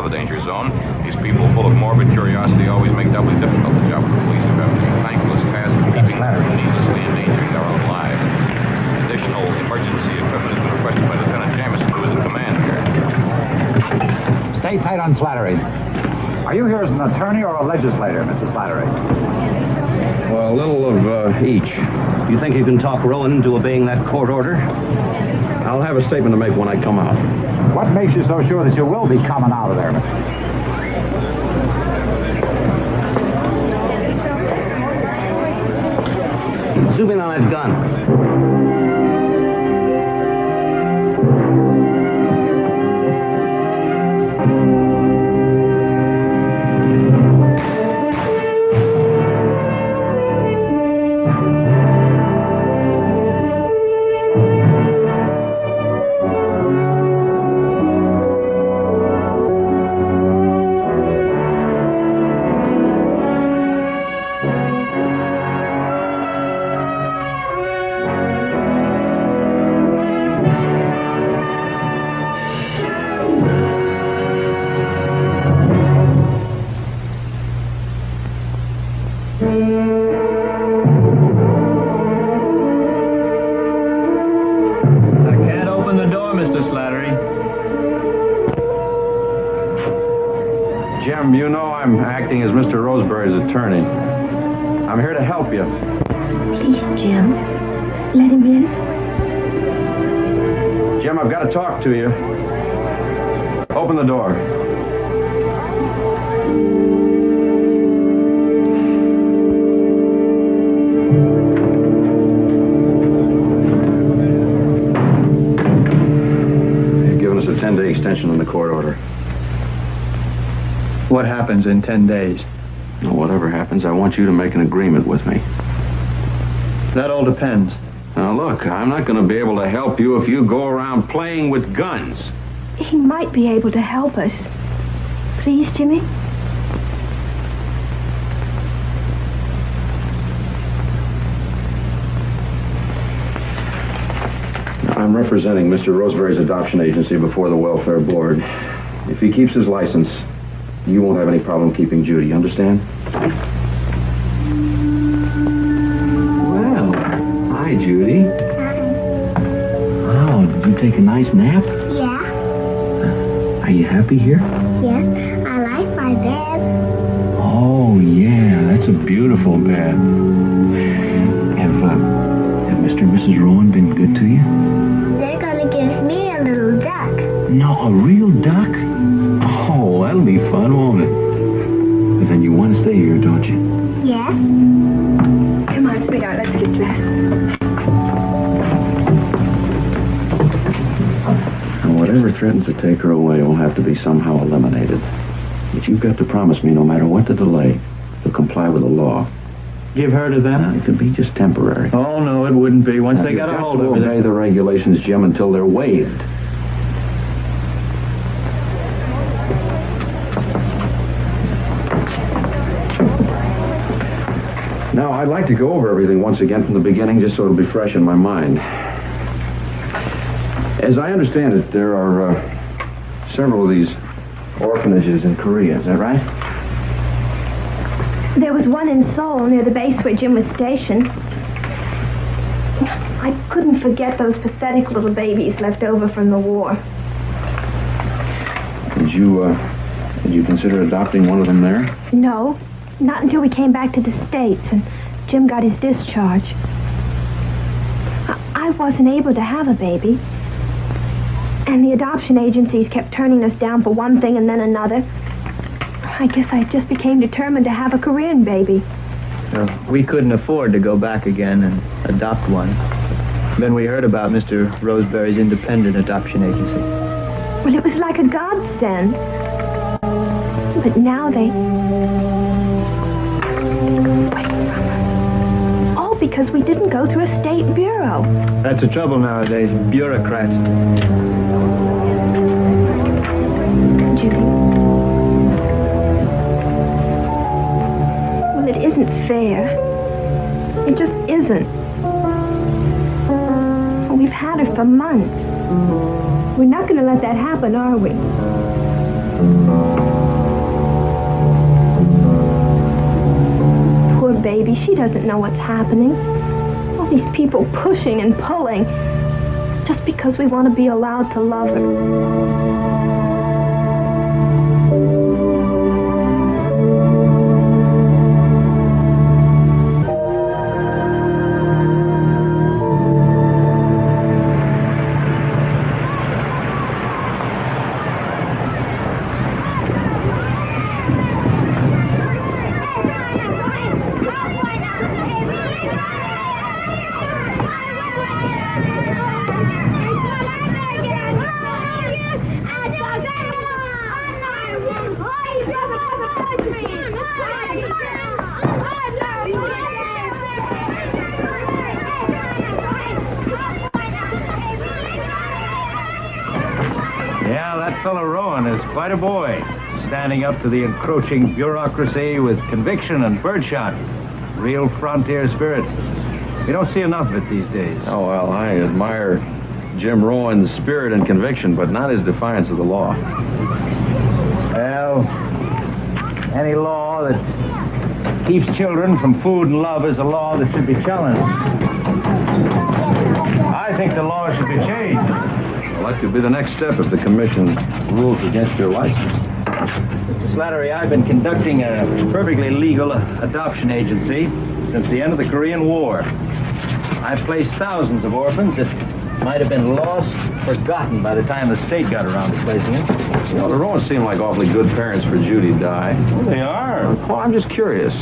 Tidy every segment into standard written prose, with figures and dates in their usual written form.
a danger zone. These people full of morbid curiosity always make doubly difficult the job of the police who have the thankless task of keeping them from needlessly endangering their own lives. Additional emergency equipment has been requested by Lieutenant Jamison, who is in command here. Stay tight on Slattery. Are you here as an attorney or a legislator, Mr. Slattery? Well, a little of each. You think you can talk Rowan into obeying that court order? I'll have a statement to make when I come out. What makes you so sure that you will be coming out of there, Mr. Zoom in on that gun. Jim, you know I'm acting as Mr. Roseberry's attorney. I'm here to help you. Please, Jim, let him in. Jim, I've got to talk to you. Open the door. They've given us a 10-day extension on the court order. What happens in 10 days? Well, whatever happens, I want you to make an agreement with me. That all depends. Now, look, I'm not going to be able to help you if you go around playing with guns. He might be able to help us. Please, Jimmy? I'm representing Mr. Roseberry's adoption agency before the welfare board. If he keeps his license, you won't have any problem keeping Judy, you understand? Well, hi, Judy. Oh, did you take a nice nap? Yeah. Are you happy here? Yes, I like my bed. Oh, yeah, that's a beautiful bed. Have Mr. and Mrs. Rowan been good to you? They're gonna give me a little duck. No, a real duck? Oh, that'll be fun, won't it? But then you want to stay here, don't you? Yes. Come on, sweetheart, let's get dressed. And whatever threatens to take her away will have to be somehow eliminated. But you've got to promise me, no matter what the delay, you'll comply with the law. Give her to them? It could be just temporary. Oh, no, it wouldn't be. Once Now, they got a hold of you've got to obey the regulations, Jim, until they're waived. Now, I'd like to go over everything once again from the beginning, just so it'll be fresh in my mind. As I understand it, there are several of these orphanages in Korea. Is that right? There was one in Seoul near the base where Jim was stationed. I couldn't forget those pathetic little babies left over from the war. Did you consider adopting one of them there? No, not until we came back to the States and Jim got his discharge. I wasn't able to have a baby. And the adoption agencies kept turning us down for one thing and then another. I guess I just became determined to have a Korean baby. We couldn't afford to go back again and adopt one. Then we heard about Mr. Roseberry's independent adoption agency. Well, it was like a godsend. But now they... Wait, all because we didn't go through a state bureau. That's the trouble nowadays, bureaucrats. Judy. Well, it isn't fair. It just isn't. We've had her for months. We're not going to let that happen, are we? she doesn't know what's happening. All these people pushing and pulling, just because we want to be allowed to love her. Yeah, that fellow Rowan is quite a boy, standing up to the encroaching bureaucracy with conviction and birdshot. Real frontier spirit. You don't see enough of it these days. Oh, well, I admire Jim Rowan's spirit and conviction, but not his defiance of the law. Well, any law that keeps children from food and love is a law that should be challenged. I think the law should be changed. Well, that could be the next step if the commission rules against your license. Mr. Slattery, I've been conducting a perfectly legal adoption agency since the end of the Korean War. I've placed thousands of orphans that might have been lost, forgotten by the time the state got around to placing them. You know, the Rowans seem like awfully good parents for Judy Dye. Well, they are. Well, I'm just curious.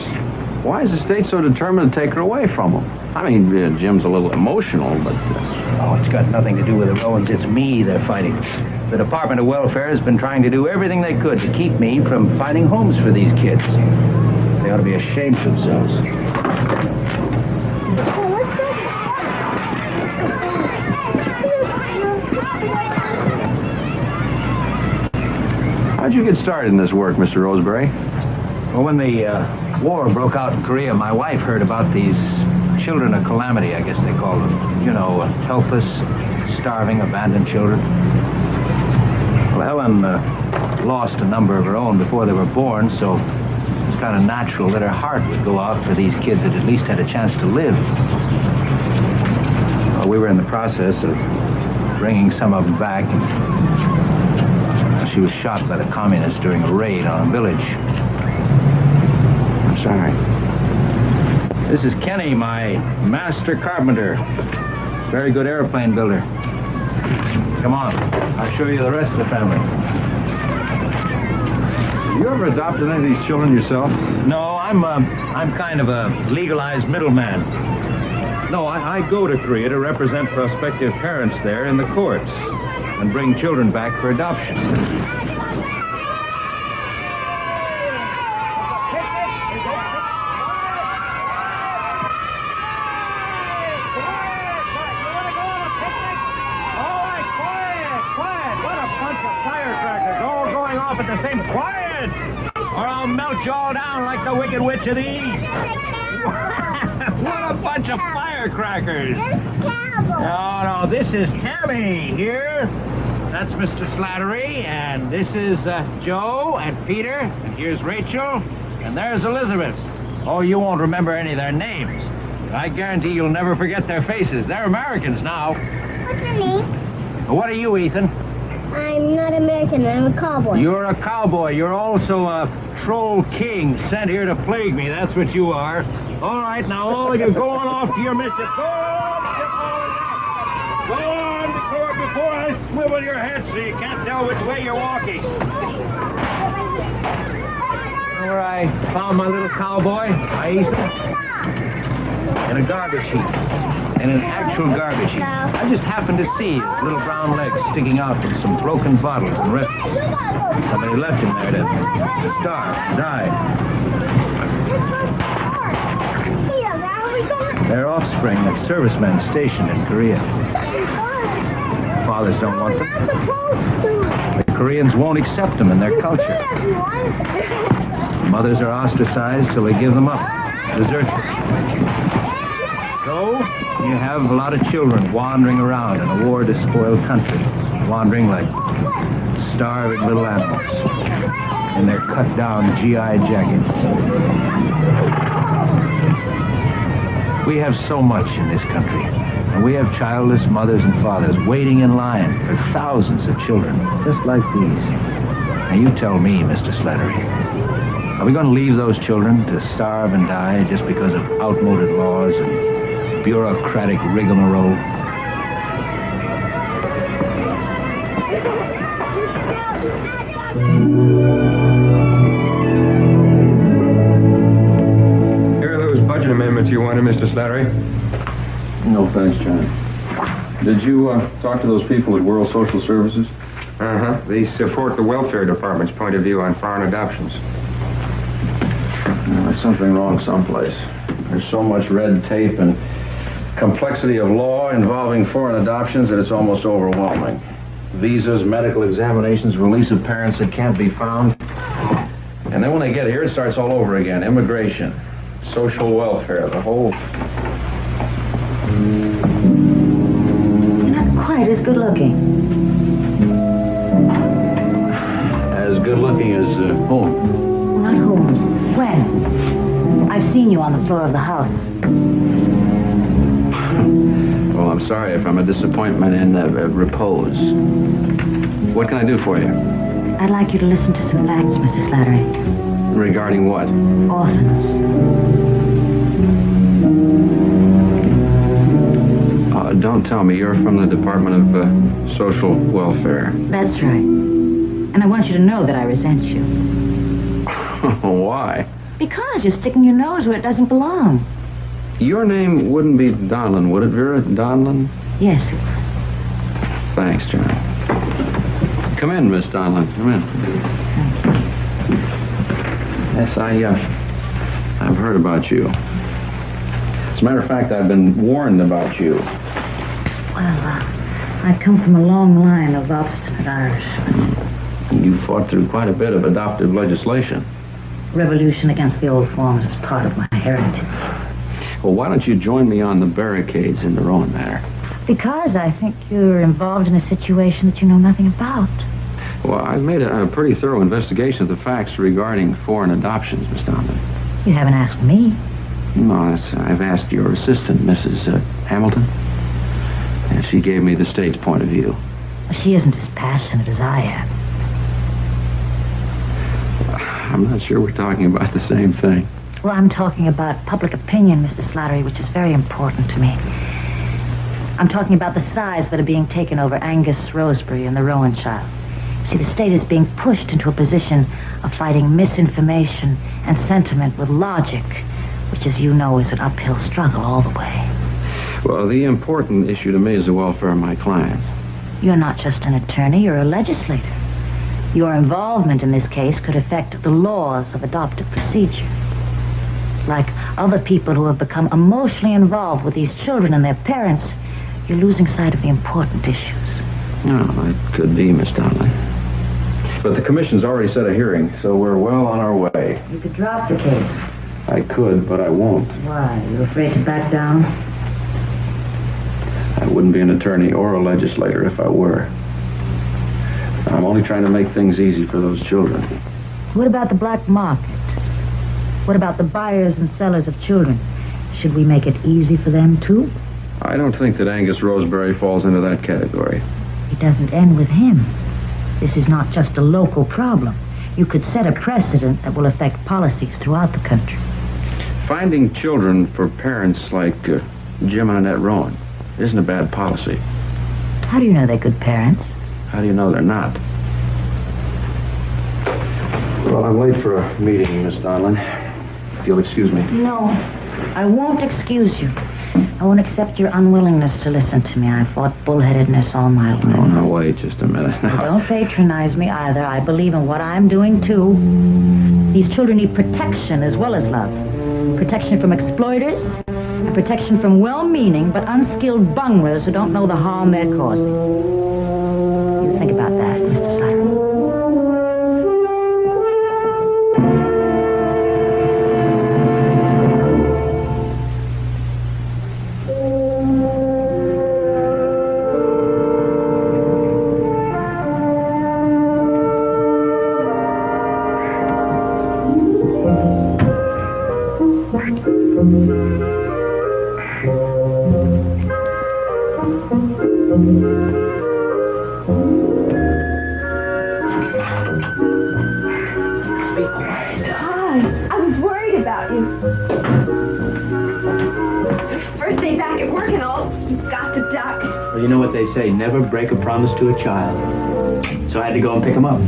Why is the state so determined to take her away from them? I mean, Jim's a little emotional, but... Oh, it's got nothing to do with the Rowans. It's me they're fighting. The Department of Welfare has been trying to do everything they could to keep me from finding homes for these kids. They ought to be ashamed of themselves. How'd you get started in this work, Mr. Roseberry? Well, when the war broke out in Korea, my wife heard about these children of Calamity, I guess they call them. You know, helpless, starving, abandoned children. Well, Ellen lost a number of her own before they were born, so it's kind of natural that her heart would go out for these kids that at least had a chance to live. Well, we were in the process of bringing some of them back, and she was shot by the communists during a raid on a village. I'm sorry. This is Kenny, my master carpenter. Very good airplane builder. Come on, I'll show you the rest of the family. You ever adopted any of these children yourself? No, I'm kind of a legalized middleman. No, I go to Korea to represent prospective parents there in the courts and bring children back for adoption. At the same quiet, or I'll melt you all down like the Wicked Witch of the East. What a bunch of firecrackers. No, this is Tammy here. That's Mr. Slattery, and this is Joe and Peter, and here's Rachel, and there's Elizabeth. Oh, you won't remember any of their names. I guarantee you'll never forget their faces. They're Americans now. What's your name? What are you, Ethan? I'm not American, I'm a cowboy. You're a cowboy. You're also a troll king sent here to plague me. That's what you are. All right, now all of you go on off to your mischief. Go on before I swivel your head so you can't tell which way you're walking. Where I found my little cowboy, in a garbage heap. In an actual garbage heap. I just happened to see his little brown legs sticking out from some broken bottles and ripped. Somebody left him there to starve, die. They're offspring of servicemen stationed in Korea. Fathers don't want them. The Koreans won't accept them in their culture. Mothers are ostracized till they give them up, desert them. So, you have a lot of children wandering around in a war-despoiled country, wandering like starving little animals in their cut-down GI jackets. We have so much in this country. And we have childless mothers and fathers waiting in line for thousands of children, just like these. Now you tell me, Mr. Slattery, are we going to leave those children to starve and die just because of outmoded laws and bureaucratic rigmarole? Here are those budget amendments you wanted, Mr. Slattery. No, thanks, Johnny. Did you talk to those people at World Social Services? Uh-huh. They support the welfare department's point of view on foreign adoptions. There's something wrong someplace. There's so much red tape and complexity of law involving foreign adoptions that it's almost overwhelming. Visas, medical examinations, release of parents that can't be found. And then when they get here, it starts all over again. Immigration, social welfare, the whole... You're not quite as good looking. As good looking as whom? Not whom. When? I've seen you on the floor of the house. Well, I'm sorry if I'm a disappointment in repose. What can I do for you? I'd like you to listen to some facts, Mr. Slattery. Regarding what? Orphans. Don't tell me you're from the Department of Social Welfare. That's right. And I want you to know that I resent you. Why? Because you're sticking your nose where it doesn't belong. Your name wouldn't be Donlin, would it, Vera? Donlin? Yes. Thanks, John. Come in, Miss Donlin. Come in. Yes, I've heard about you. As a matter of fact, I've been warned about you. Well, I come from a long line of obstinate Irish. You fought through quite a bit of adoptive legislation. Revolution against the old forms is part of my heritage. Well, why don't you join me on the barricades in the Rowan matter? Because I think you're involved in a situation that you know nothing about. Well, I've made a pretty thorough investigation of the facts regarding foreign adoptions, Miss Donlin. You haven't asked me. No, I've asked your assistant, Mrs. Hamilton. And she gave me the state's point of view. She isn't as passionate as I am. I'm not sure we're talking about the same thing. Well, I'm talking about public opinion, Mr. Slattery, which is very important to me. I'm talking about the sides that are being taken over Angus Rosebery and the Rowan child. See, the state is being pushed into a position of fighting misinformation and sentiment with logic, which, as you know, is an uphill struggle all the way. Well, the important issue to me is the welfare of my clients. You're not just an attorney, you're a legislator. Your involvement in this case could affect the laws of adoptive procedure. Like other people who have become emotionally involved with these children and their parents, you're losing sight of the important issues. No, it could be, Miss Donlin. But the commission's already set a hearing, so we're well on our way. You could drop the case. I could, but I won't. Why? You afraid to back down? I wouldn't be an attorney or a legislator if I were. I'm only trying to make things easy for those children. What about the black market? What about the buyers and sellers of children? Should we make it easy for them, too? I don't think that Angus Rosebery falls into that category. It doesn't end with him. This is not just a local problem. You could set a precedent that will affect policies throughout the country. Finding children for parents like Jim and Annette Rowan isn't a bad policy. How do you know they're good parents? How do you know they're not? Well, I'm late for a meeting, Miss Donlin. If you'll excuse me. No, I won't excuse you. I won't accept your unwillingness to listen to me. I fought bullheadedness all my life. Oh, no, wait just a minute. Now, don't patronize me either. I believe in what I'm doing, too. These children need protection as well as love. Protection from exploiters, and protection from well-meaning but unskilled bunglers who don't know the harm they're causing. You think about that, Mr. Slattery. Hi, I was worried about you. First day back at work and all, you've got to duck. Well, you know what they say, never break a promise to a child. So I had to go and pick him up.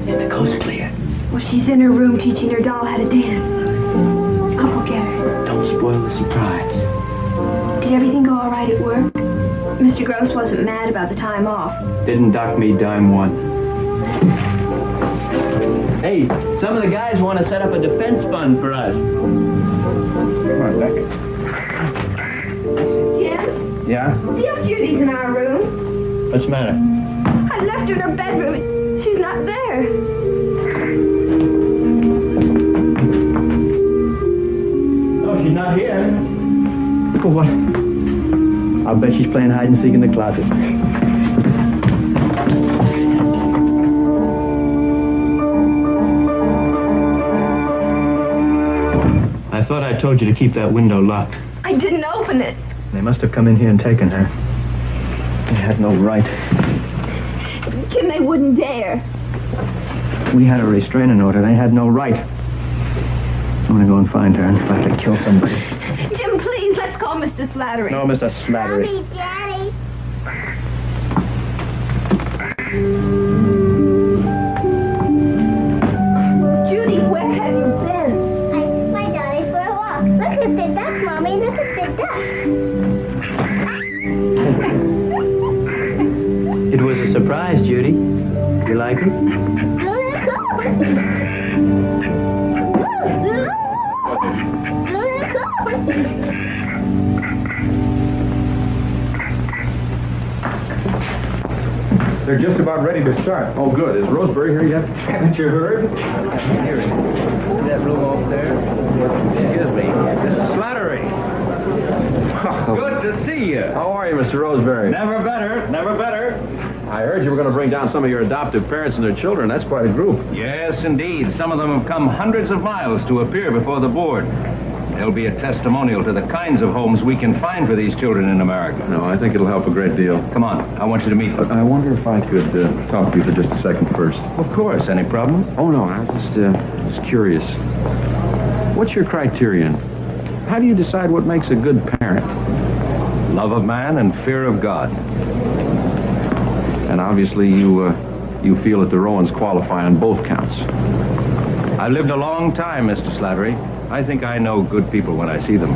Is the coast clear? Well, she's in her room teaching her doll how to dance. I'll go get her. Don't spoil the surprise. Did everything go all right at work? Mr. Gross wasn't mad about the time off. Didn't dock me dime one. Hey, some of the guys want to set up a defense fund for us. Come on, Beck. Jim, Yeah? see if Judy's in our room. What's the matter? I left her in her bedroom and she's not there. Oh, she's not here. Oh, what? I'll bet she's playing hide and seek in the closet. I thought I told you to keep that window locked. I didn't open it. They must have come in here and taken her. They had no right. Jim, they wouldn't dare. We had a restraining order. They had no right. I'm gonna go and find her and try to kill somebody. Jim, please, let's call Mr. Slattery. No, Mr. Slattery. Mommy, Daddy. Judy, where have you been? I took my daddy for a walk. Look at the duck, Mommy. Look at the duck. It was a surprise, Judy. You like it? They're just about ready to start. Oh, good. Is Roseberry here yet? Haven't you heard? Here, that room over there. Excuse me. This is Slattery. Good to see you. How are you, Mr. Roseberry? Never better, never better. I heard you were going to bring down some of your adoptive parents and their children. That's quite a group. Yes, indeed. Some of them have come hundreds of miles to appear before the board. They'll be a testimonial to the kinds of homes we can find for these children in America. No, I think it'll help a great deal. Come on, I want you to meet But them. I wonder if I could talk to you for just a second first. Of course, any problem? Oh, no, I'm just curious. What's your criterion? How do you decide what makes a good parent? Love of man and fear of God. And obviously you feel that the Rowans qualify on both counts. I've lived a long time, Mr. Slattery. I think I know good people when I see them.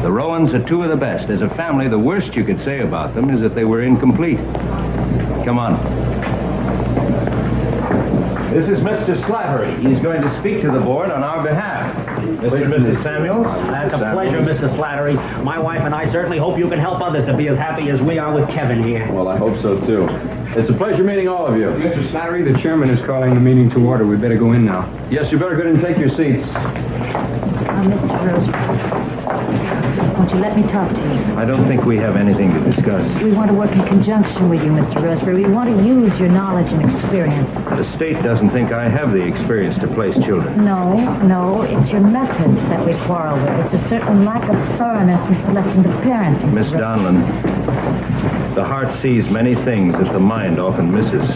The Rowans are two of the best. As a family, the worst you could say about them is that they were incomplete. Come on. This is Mr. Slattery. He's going to speak to the board on our behalf. Mr. and Mrs. Samuels? That's a pleasure, Mr. Slattery. My wife and I certainly hope you can help others to be as happy as we are with Kevin here. Well, I hope so, too. It's a pleasure meeting all of you. Mr. Slattery, the chairman is calling the meeting to order. We better go in now. Yes, you better go ahead and take your seats. Mr. Roseberry, won't you let me talk to you? I don't think we have anything to discuss. We want to work in conjunction with you, Mr. Roseberry. We want to use your knowledge and experience. The state doesn't think I have the experience to place children. No, it's your methods that we quarrel with. It's a certain lack of thoroughness in selecting the parents, Mr. Miss Donlin, the heart sees many things that the mind often misses.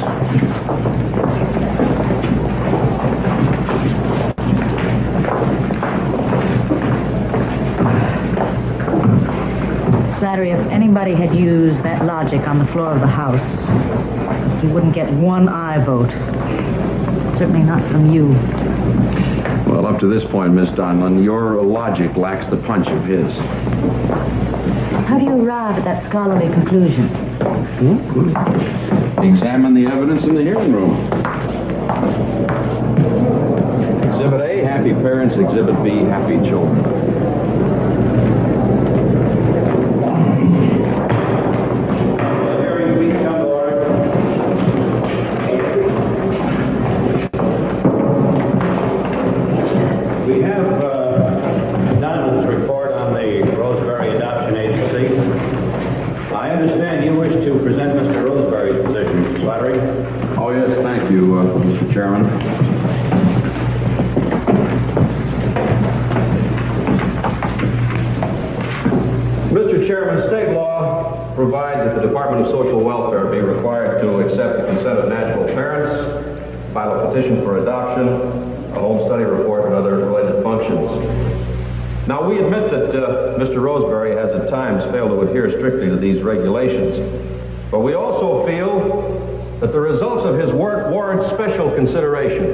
Slattery, if anybody had used that logic on the floor of the House, he wouldn't get one aye vote. Certainly not from you. Well, up to this point, Miss Donlin, your logic lacks the punch of his. How do you arrive at that scholarly conclusion? Examine the evidence in the hearing room. Exhibit A, happy parents. Exhibit B, happy children. Hearing, please come to order. We have Donald's report on the Roseberry Adoption Agency. I understand you wish to present Mr. Roseberry's position, Mr. Slattery. Oh, yes, thank you, Mr. Chairman. Chairman, state law provides that the Department of Social Welfare be required to accept the consent of natural parents, file a petition for adoption, a home study report, and other related functions. Now, we admit that Mr. Roseberry has at times failed to adhere strictly to these regulations, but we also feel that the results of his work warrant special consideration.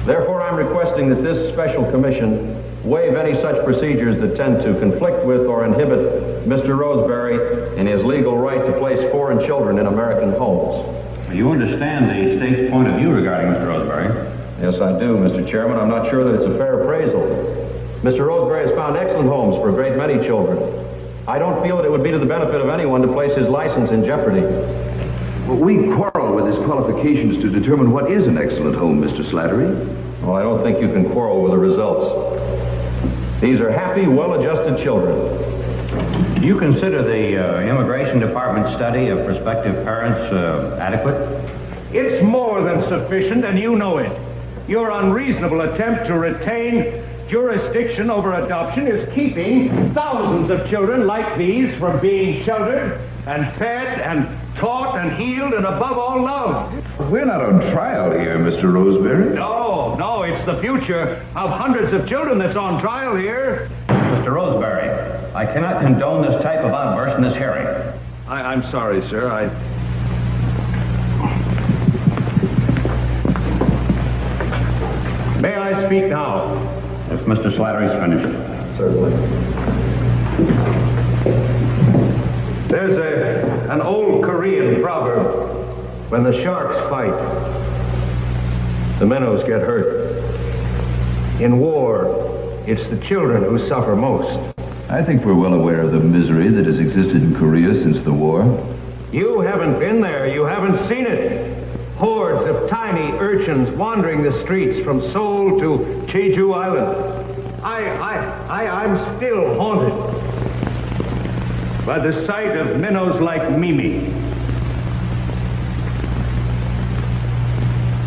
Therefore, I'm requesting that this special commission waive any such procedures that tend to conflict with or inhibit Mr. Roseberry in his legal right to place foreign children in American homes. You understand the state's point of view regarding Mr. Roseberry? Yes, I do, Mr. Chairman. I'm not sure that it's a fair appraisal. Mr. Roseberry has found excellent homes for a great many children. I don't feel that it would be to the benefit of anyone to place his license in jeopardy. Well, we quarrel with his qualifications to determine what is an excellent home, Mr. Slattery. Well, I don't think you can quarrel with the results. These are happy, well-adjusted children. Do you consider the Immigration Department study of prospective parents adequate? It's more than sufficient, and you know it. Your unreasonable attempt to retain jurisdiction over adoption is keeping thousands of children like these from being sheltered and fed and taught and healed and above all loved. We're not on trial here, Mr. Roseberry. No, it's the future of hundreds of children that's on trial here. Mr. Roseberry, I cannot condone this type of outburst in this hearing. I'm sorry, sir. May I speak now? If Mr. Slattery's finished. Certainly. There's an old Korean proverb. When the sharks fight, the minnows get hurt. In war, it's the children who suffer most. I think we're well aware of the misery that has existed in Korea since the war. You haven't been there. You haven't seen it. Hordes of tiny urchins wandering the streets from Seoul to Jeju Island. I'm still haunted by the sight of minnows like Mimi.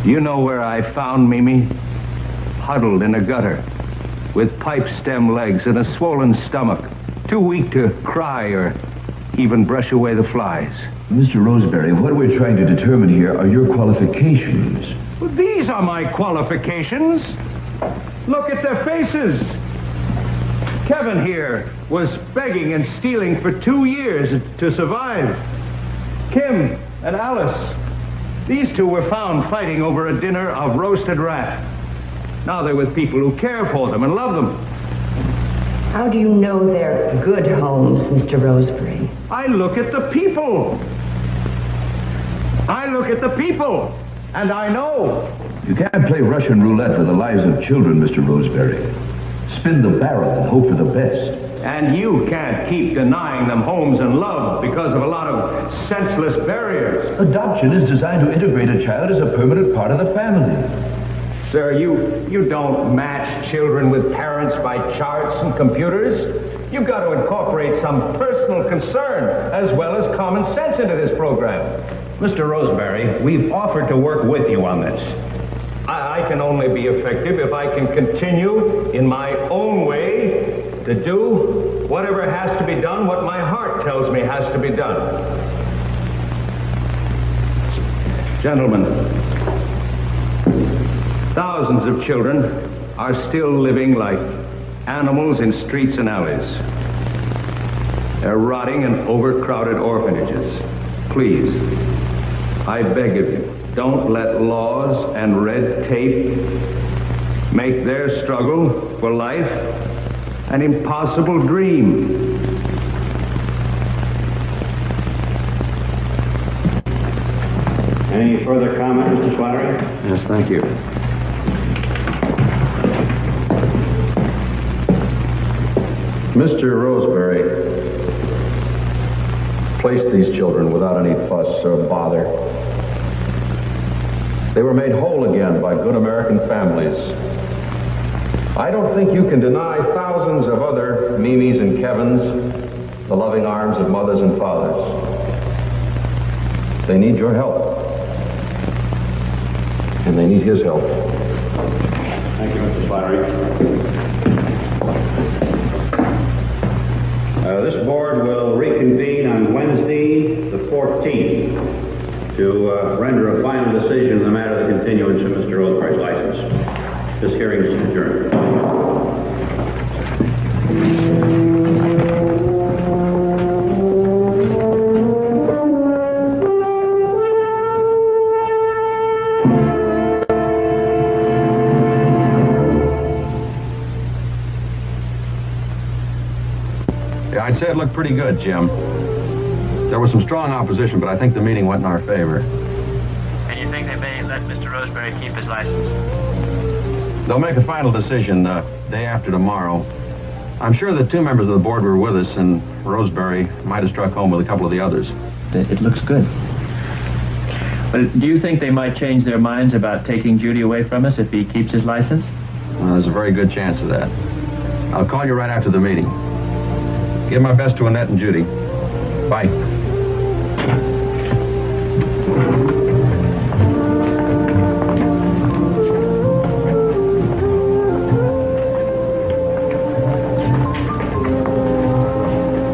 You know where I found Mimi? Huddled in a gutter, with pipe stem legs and a swollen stomach, too weak to cry or even brush away the flies. Mr. Roseberry, what we're trying to determine here are your qualifications. Well, these are my qualifications. Look at their faces. Kevin here was begging and stealing for 2 years to survive. Kim and Alice, these two were found fighting over a dinner of roasted rat. Now they're with people who care for them and love them. How do you know they're good homes, Mr. Roseberry? I look at the people. And I know. You can't play Russian roulette with the lives of children, Mr. Roseberry. Spin the barrel and hope for the best. And you can't keep denying them homes and love because of a lot of senseless barriers. Adoption is designed to integrate a child as a permanent part of the family. Sir, you don't match children with parents by charts and computers. You've got to incorporate some personal concern as well as common sense into this program. Mr. Roseberry, we've offered to work with you on this. I can only be effective if I can continue in my own way to do whatever has to be done, what my heart tells me has to be done. Gentlemen, thousands of children are still living like animals in streets and alleys. They're rotting in overcrowded orphanages. Please, I beg of you, don't let laws and red tape make their struggle for life an impossible dream. Any further comment, Mr. Slattery? Yes, thank you. Mr. Roseberry placed these children without any fuss or bother. They were made whole again by good American families. I don't think you can deny thousands of other Mimis and Kevins the loving arms of mothers and fathers. They need your help. And they need his help. Thank you, Mr. Slattery. This board will reconvene on Wednesday, the 14th, to render a final decision in the matter of the continuance of Mr. Roseberry's license. This hearing is adjourned. Yeah, I'd say it looked pretty good, Jim. There was some strong opposition, but I think the meeting went in our favor. And you think they may let Mr. Roseberry keep his license? They'll make a final decision day after tomorrow. I'm sure that 2 members of the board were with us, and Roseberry might have struck home with a couple of the others. It looks good. But do you think they might change their minds about taking Judy away from us if he keeps his license? Well, there's a very good chance of that. I'll call you right after the meeting. Give my best to Annette and Judy. Bye.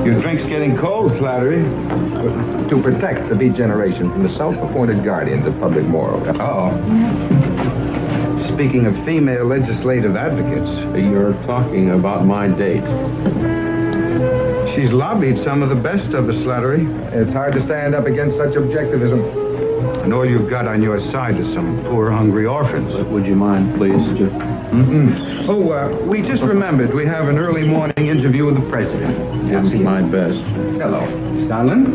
Your drink's getting cold, Slattery. To protect the beat generation from the self-appointed guardians of public morals. Uh-oh. Speaking of female legislative advocates, You're talking about my date. she's lobbied some of the best of us, Slattery. It's hard to stand up against such objectivism. And all you've got on your side is some poor, hungry orphans. Would you mind, please? We just remembered we have an early morning interview with the president. Give my best. Hello. Stalin?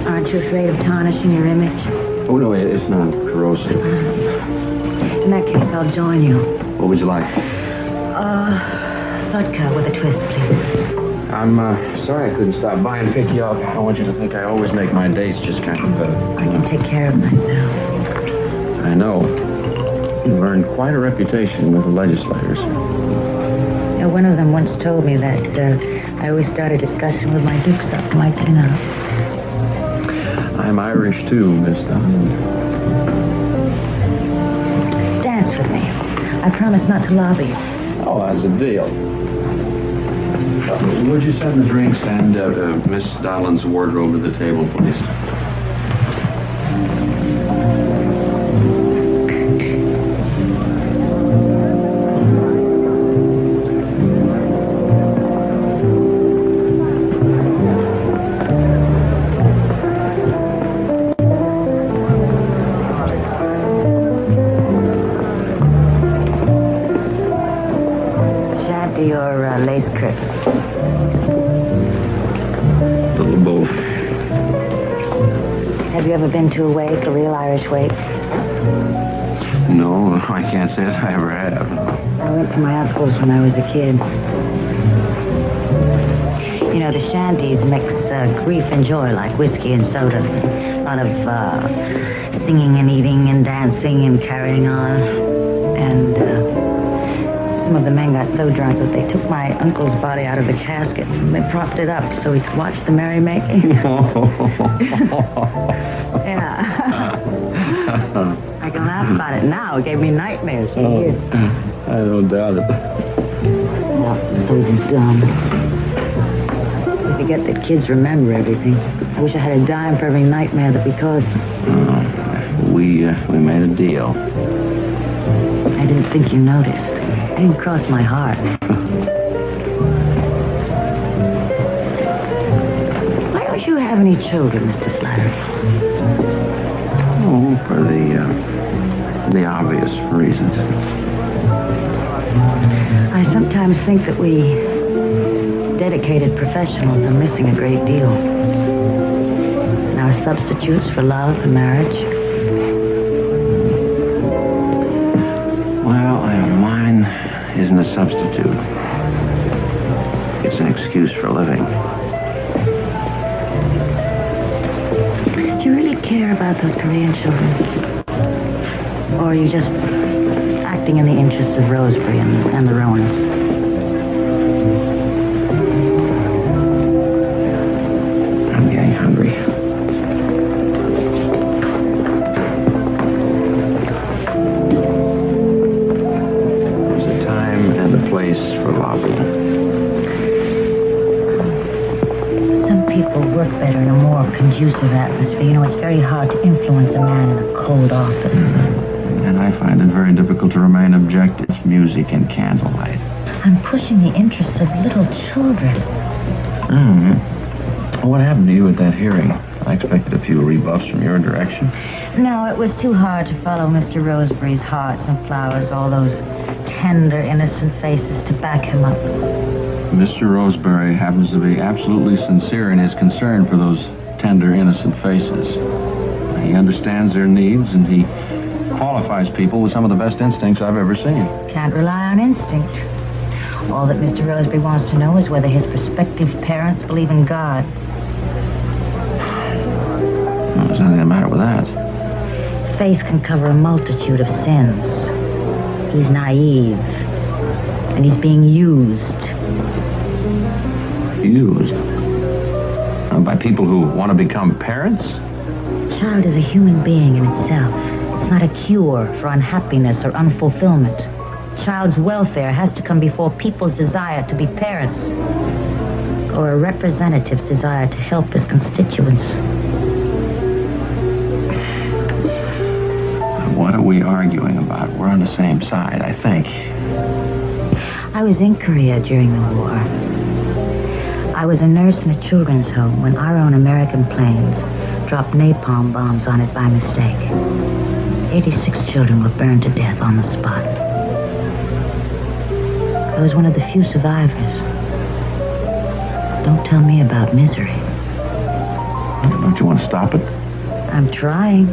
Aren't you afraid of tarnishing your image? Oh, no, it's not corrosive. In that case, I'll join you. What would you like? Vodka with a twist, please. I'm sorry I couldn't stop by and pick you up. I want you to think I always make my dates just kind of, I can take care of myself. I know. You've earned quite a reputation with the legislators. You know, one of them once told me that I always start a discussion with my dukes up my chin up. I'm Irish, too, Miss Dunn. Dance with me. I promise not to lobby you. Oh, that's a deal. Would you send the drinks and Miss Darlin's wardrobe to the table, please? Shanty or lace curtain? Little both. Have you ever been to a wake, a real Irish wake? No, I can't say that I ever have. I went to my uncle's when I was a kid. You know, the shanties mix grief and joy like whiskey and soda. A lot of singing and eating and dancing and carrying on. And some of the men got so drunk that they took my uncle's body out of the casket and they propped it up so we could watch the merrymaking. Yeah. I can laugh about it now. It gave me nightmares for years. I don't doubt it. No, so dumb. You forget that kids remember everything. I wish I had a dime for every nightmare that we caused. We made a deal. I didn't think you noticed. It didn't cross my heart. Why don't you have any children, Mr. Slattery? Oh, for the obvious reasons. I sometimes think that we dedicated professionals are missing a great deal. And our substitutes for love and marriage. Well, mine isn't a substitute. It's an excuse for living. Do you really care about those Korean children? Or are you just acting in the interests of Roseberry and the Rowans? I'm getting hungry. There's a time and a place possible. Some people work better in a more conducive atmosphere. You know, it's very hard to influence a man in a cold office. And I find it very difficult to remain objective. Music and candlelight. I'm pushing the interests of little children. Mm-hmm. What happened to you at that hearing? I expected a few rebuffs from your direction. No, it was too hard to follow Mr. Roseberry's hearts and flowers, all those tender, innocent faces to back him up. Mr. Roseberry happens to be absolutely sincere in his concern for those tender, innocent faces. He understands their needs, and he qualifies people with some of the best instincts I've ever seen. Can't rely on instinct. All that Mr. Roseberry wants to know is whether his prospective parents believe in God. Well, there's nothing the matter with that. Faith can cover a multitude of sins. He's naive, and he's being used. Used? By people who want to become parents? A child is a human being in itself. It's not a cure for unhappiness or unfulfillment. Child's welfare has to come before people's desire to be parents, or a representative's desire to help his constituents. What are we arguing about? We're on the same side, I think. I was in Korea during the war. I was a nurse in a children's home when our own American planes dropped napalm bombs on it by mistake. 86 children were burned to death on the spot. I was one of the few survivors. Don't tell me about misery. Don't you want to stop it? I'm trying.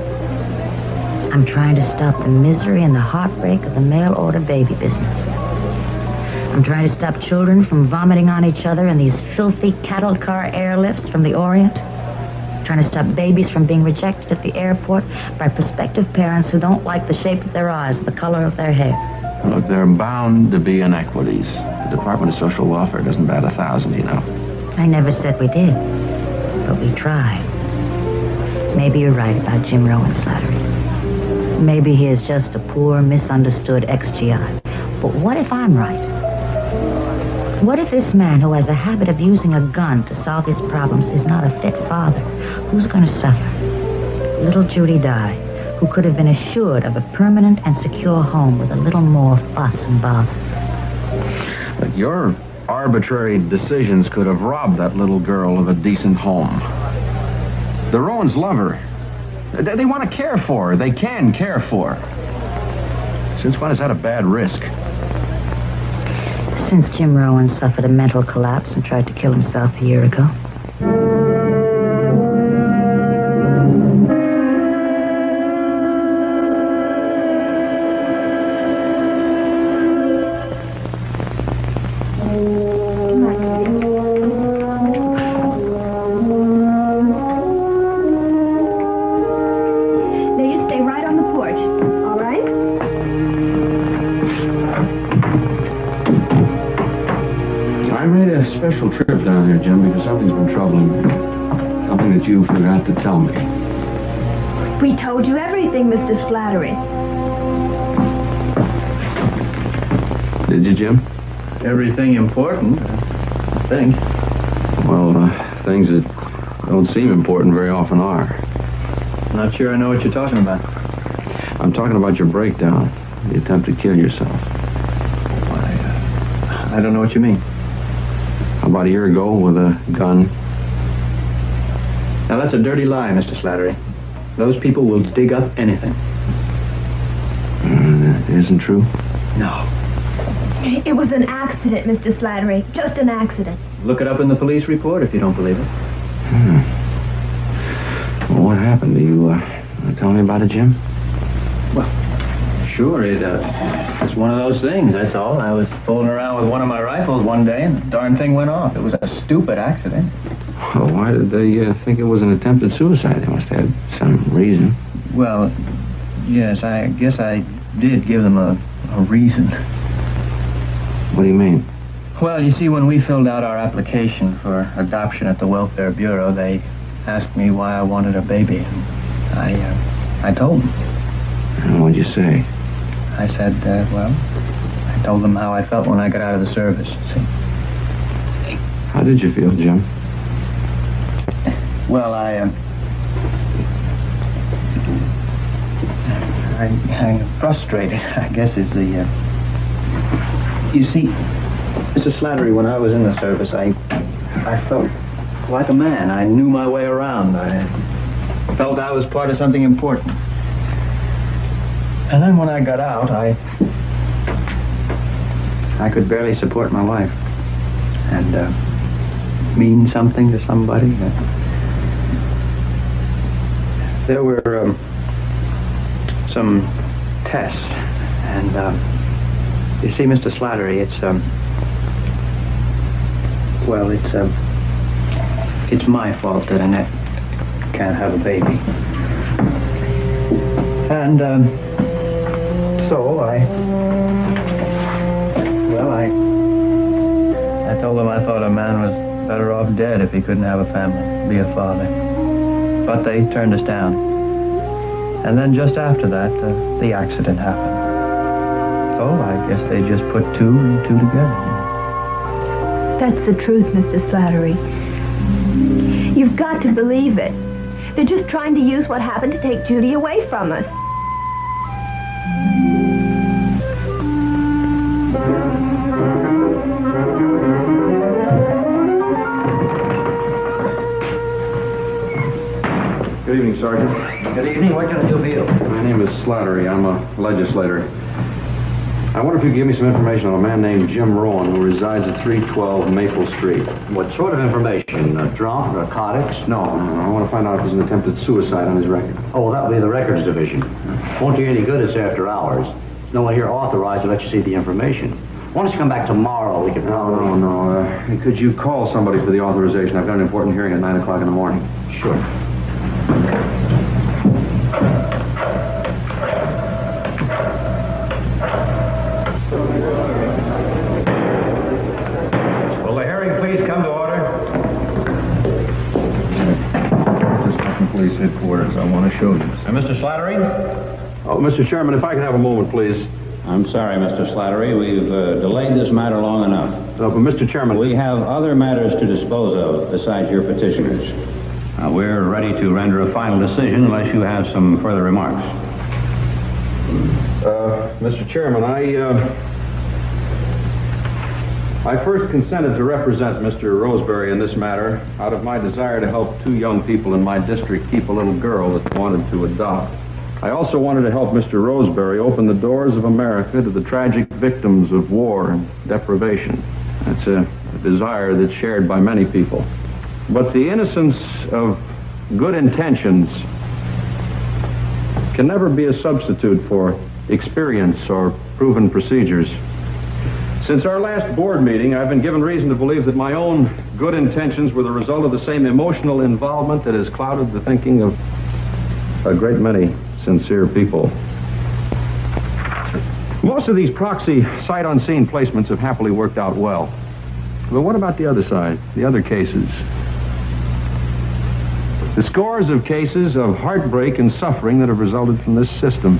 I'm trying to stop the misery and the heartbreak of the mail-order baby business. I'm trying to stop children from vomiting on each other in these filthy cattle car airlifts from the Orient. Trying to stop babies from being rejected at the airport by prospective parents who don't like the shape of their eyes, the color of their hair. Look, there are bound to be inequities. The Department of Social Welfare doesn't bat 1,000, you know. I never said we did, but we try. Maybe you're right about Jim Rowan Slattery. Maybe he is just a poor, misunderstood ex-GI. But what if I'm right? What if this man who has a habit of using a gun to solve his problems is not a fit father? Who's going to suffer? Little Judy Dye, who could have been assured of a permanent and secure home with a little more fuss and bother. But your arbitrary decisions could have robbed that little girl of a decent home. The Rowans love her. They want to care for her. They can care for her. Since when has that a bad risk? Since Jim Rowan suffered a mental collapse and tried to kill himself a year ago. Special trip down here, Jim, because something's been troubling me. Something that you forgot to tell me. We told you everything, Mr. Slattery. Did you, Jim? Everything important, I think. Well, things that don't seem important very often are. Not sure I know what you're talking about. I'm talking about your breakdown, the attempt to kill yourself. I don't know what you mean. About a year ago with a gun. Now, that's a dirty lie, Mr. Slattery. Those people will dig up anything. It isn't true? No. It was an accident, Mr. Slattery. Just an accident. Look it up in the police report if you don't believe it. Well, what happened? Do you want to tell me about it, Jim? Well, sure. It's one of those things, that's all. I was fooling around with one of my rifles one day, and the darn thing went off. It was a stupid accident. Well, why did they think it was an attempted suicide? They must have had some reason. Well, yes, I guess I did give them a reason. What do you mean? Well, you see, when we filled out our application for adoption at the Welfare Bureau, they asked me why I wanted a baby. I told them. And what'd you say? I said, well, I told them how I felt when I got out of the service. See? How did you feel, Jim? Well, I'm frustrated, I guess is the, You see, Mr. Slattery, when I was in the service, I felt like a man. I knew my way around. I felt I was part of something important. And then when I got out, I could barely support my life. And, mean something to somebody. There were, some tests, and, you see, Mr. Slattery, it's my fault that Annette can't have a baby. And, so I told them I thought a man was better off dead if he couldn't have a family, be a father. But they turned us down. And then just after that, the accident happened. So I guess they just put 2 and 2 together. That's the truth, Mr. Slattery. You've got to believe it. They're just trying to use what happened to take Judy away from us. Good evening, Sergeant. Good evening. What can I do for you? My name is Slattery. I'm a legislator. I wonder if you could give me some information on a man named Jim Rowan who resides at 312 Maple Street. What sort of information? Drunk, narcotics? No, I want to find out if there's an attempted suicide on his record. Oh, that would be the records division. Won't do you any good, it's after hours. No one here authorized to let you see the information. Why don't you come back tomorrow? We can... No. Could you call somebody for the authorization? I've got an important hearing at 9 o'clock in the morning. Sure. Will the hearing please come to order? Police headquarters. I want to show you. Mr. Slattery? Oh, Mr. Chairman, if I could have a moment, please. I'm sorry, Mr. Slattery. We've delayed this matter long enough. But Mr. Chairman... We have other matters to dispose of besides your petitioners. We're ready to render a final decision unless you have some further remarks. Mr. Chairman, I first consented to represent Mr. Roseberry in this matter out of my desire to help 2 young people in my district keep a little girl that wanted to adopt. I also wanted to help Mr. Roseberry open the doors of America to the tragic victims of war and deprivation. That's a desire that's shared by many people. But the innocence of good intentions can never be a substitute for experience or proven procedures. Since our last board meeting, I've been given reason to believe that my own good intentions were the result of the same emotional involvement that has clouded the thinking of a great many sincere people. Most of these proxy sight-unseen placements have happily worked out well. But what about the other side, the other cases? The scores of cases of heartbreak and suffering that have resulted from this system.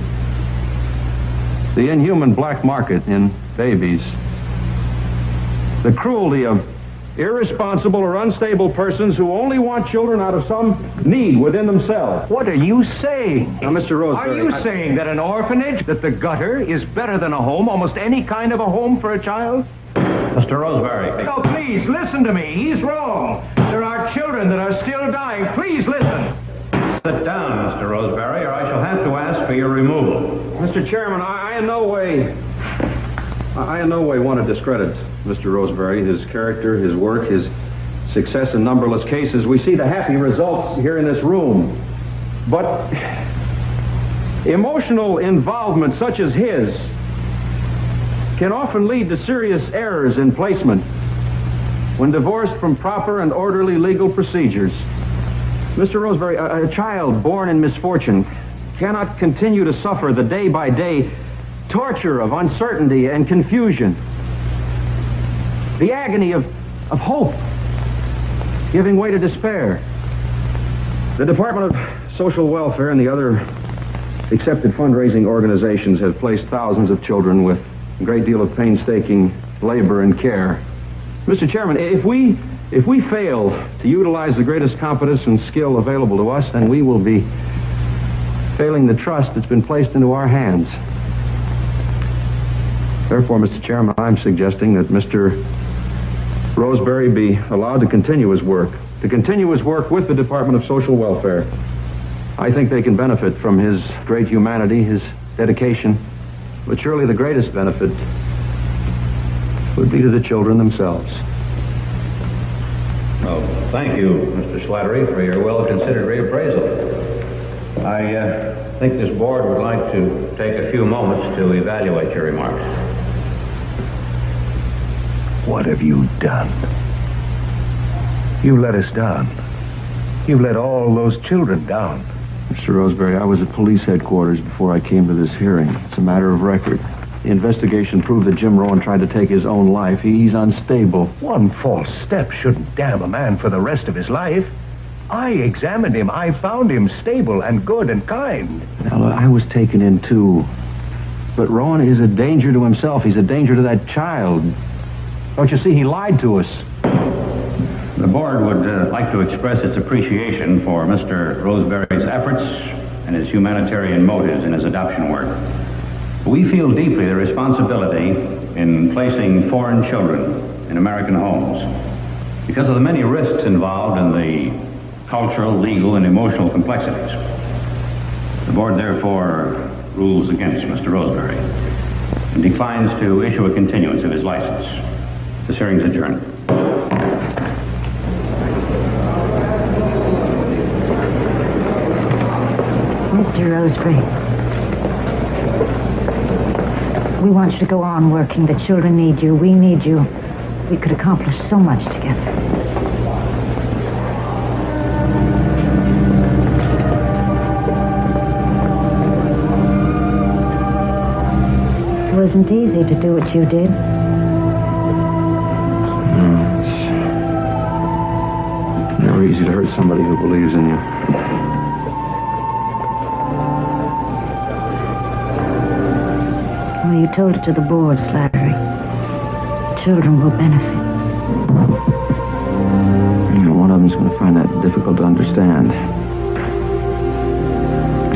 The inhuman black market in babies. The cruelty of irresponsible or unstable persons who only want children out of some need within themselves. What are you saying? Now, Mr. Roseberry... Are you saying that an orphanage, that the gutter, is better than a home, almost any kind of a home for a child? Mr. Roseberry. No, please, listen to me. He's wrong. There are children that are still dying. Please listen. Sit down, Mr. Roseberry, or I shall have to ask for your removal. Mr. Chairman, I in no way want to discredit Mr. Roseberry, his character, his work, his success in numberless cases. We see the happy results here in this room. But emotional involvement such as his can often lead to serious errors in placement when divorced from proper and orderly legal procedures. Mr. Roseberry, a child born in misfortune cannot continue to suffer the day-by-day torture of uncertainty and confusion. The agony of hope giving way to despair. The Department of Social Welfare and the other accepted fundraising organizations have placed thousands of children with a great deal of painstaking labor and care. Mr. Chairman, if we fail to utilize the greatest competence and skill available to us, then we will be failing the trust that's been placed into our hands. Therefore, Mr. Chairman, I'm suggesting that Mr. Roseberry be allowed to continue his work with the Department of Social Welfare. I think they can benefit from his great humanity, his dedication, but surely the greatest benefit would be to the children themselves. Well, thank you, Mr. Slattery, for your well-considered reappraisal. I think this board would like to take a few moments to evaluate your remarks. What have you done? You let us down. You let all those children down. Mr. Roseberry, I was at police headquarters before I came to this hearing. It's a matter of record. The investigation proved that Jim Rowan tried to take his own life. He's unstable. One false step shouldn't damn a man for the rest of his life. I examined him. I found him stable and good and kind. Now, I was taken in, too. But Rowan is a danger to himself. He's a danger to that child. Don't you see? He lied to us. The board would like to express its appreciation for Mr. Roseberry's efforts and his humanitarian motives in his adoption work. We feel deeply the responsibility in placing foreign children in American homes because of the many risks involved in the cultural, legal, and emotional complexities. The board therefore rules against Mr. Roseberry and declines to issue a continuance of his license. This hearing is adjourned. Mr. Roseberry, we want you to go on working. The children need you. We need you. We could accomplish so much together. It wasn't easy to do what you did. It's never easy to hurt somebody who believes in you. Well, you told it to the board, Slattery. The children will benefit. You know, one of them's going to find that difficult to understand.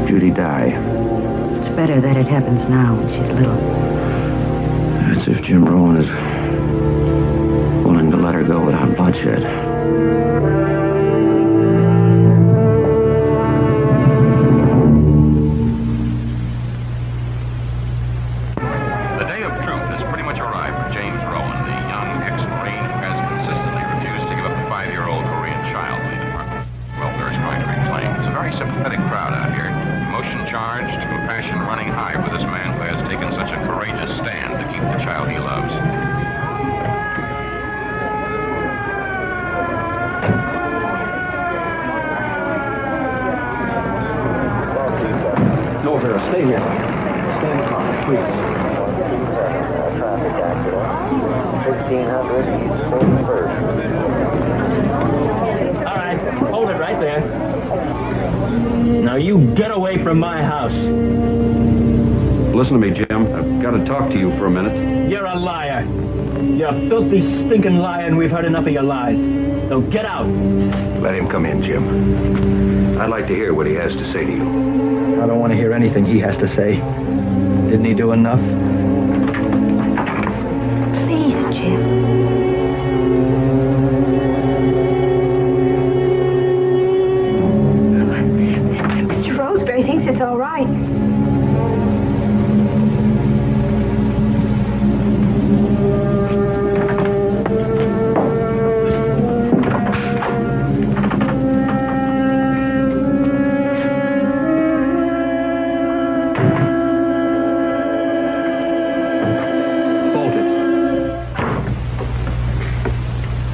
Judy die. It's better that it happens now when she's little. It's if Jim Rowan is willing to let her go without bloodshed. The day of truth has pretty much arrived for James Rowan, the young ex-Marine who has consistently refused to give up the 5-year-old Korean child the Department of Welfare is trying to reclaim. It's a very sympathetic crowd out here. Emotion charged, compassion running high for this man who has taken such a courageous stand to keep the child he loves. No, sir, stay here. Stay in the car, please. Traffic accident. 1600 East 41st. All right, hold it right there. Now you get away from my house. Listen to me, Jim. I've got to talk to you for a minute. You're a liar. You're a filthy, stinking liar, and we've heard enough of your lies. So get out. Let him come in, Jim. I'd like to hear what he has to say to you. I don't want to hear anything he has to say. Didn't he do enough? Please, Jim. Mr. Roseberry thinks it's all right.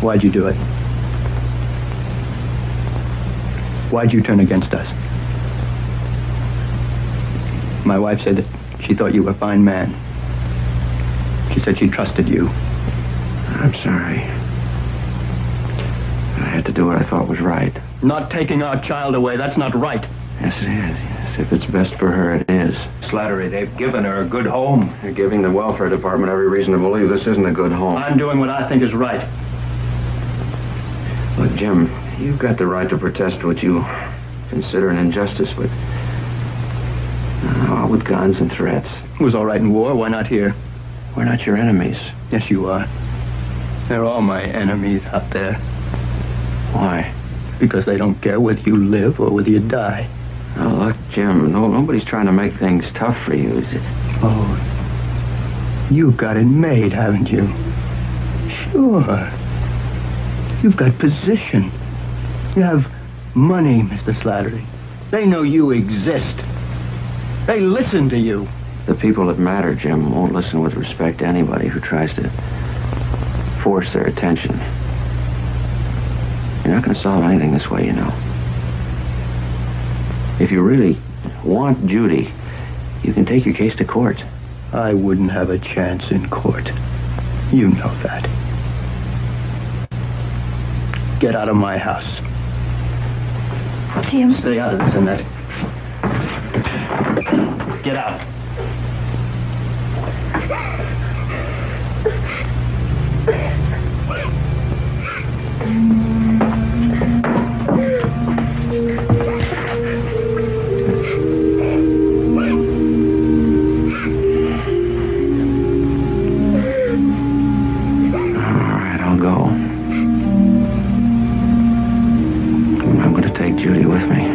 Why'd you do it? Why'd you turn against us? My wife said that she thought you were a fine man. She said she trusted you. I'm sorry. I had to do what I thought was right. Not taking our child away, that's not right. Yes, it is. Yes. If it's best for her, it is. Slattery, they've given her a good home. You're giving the welfare department every reason to believe this isn't a good home. I'm doing what I think is right. Look, Jim, you've got the right to protest what you consider an injustice, but not with guns and threats. It was all right in war. Why not here? We're not your enemies. Yes, you are. They're all my enemies out there. Why? Because they don't care whether you live or whether you die. Oh, look, Jim, nobody's trying to make things tough for you, is it? Oh, you've got it made, haven't you? Sure. You've got position. You have money, Mr. Slattery. They know you exist. They listen to you. The people that matter, Jim, won't listen with respect to anybody who tries to force their attention. You're not going to solve anything this way, you know. If you really want Judy, you can take your case to court. I wouldn't have a chance in court. You know that. Get out of my house. Jim. Stay out of this, Annette. Get out. Judy with me.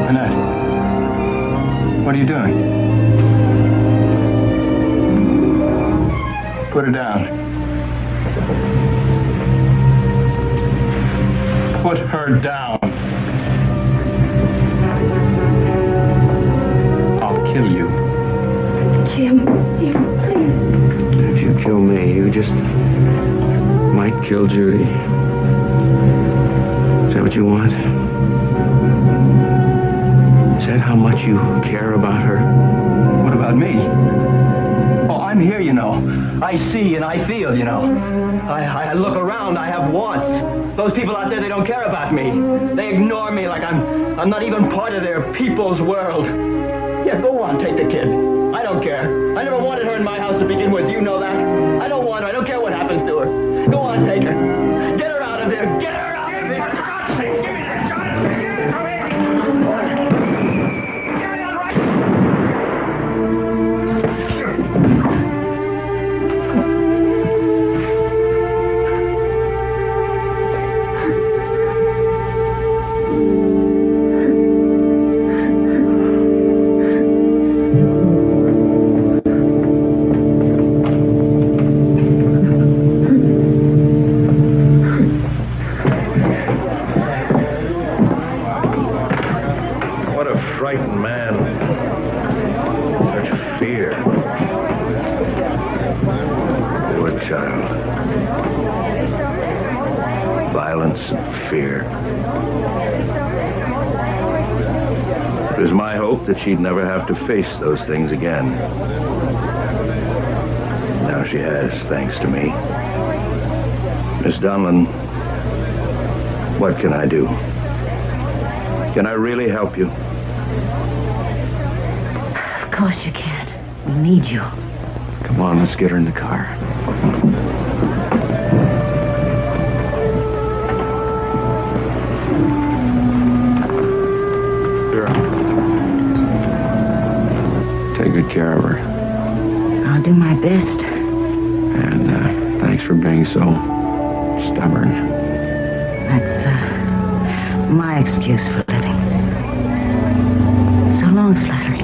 Annette, what are you doing? Put her down. Put her down. I'll kill you. Jim, please. If you kill me, you just might kill Judy. Is that what you want? Is that how much you care about her? What about me? Oh, I'm here, you know. I see and I feel, you know. I look around, I have wants. Those people out there, they don't care about me. They ignore me like I'm not even part of their people's world. Yeah, go on, take the kid. I don't care. I never wanted her in my house to begin with. You know that. I don't want her. I don't care what happens to her. Go on, take her. Get her out of there. Get her out of there. For God's sake, give me that gun. Come here. Give me that right. That she'd never have to face those things again. Now she has, thanks to me. Miss Donlin, what can I do? Can I really help you? Of course you can. We need you. Come on, let's get her in the car. Take good care of her. I'll do my best. And thanks for being so stubborn. That's my excuse for living. So long, Slattery.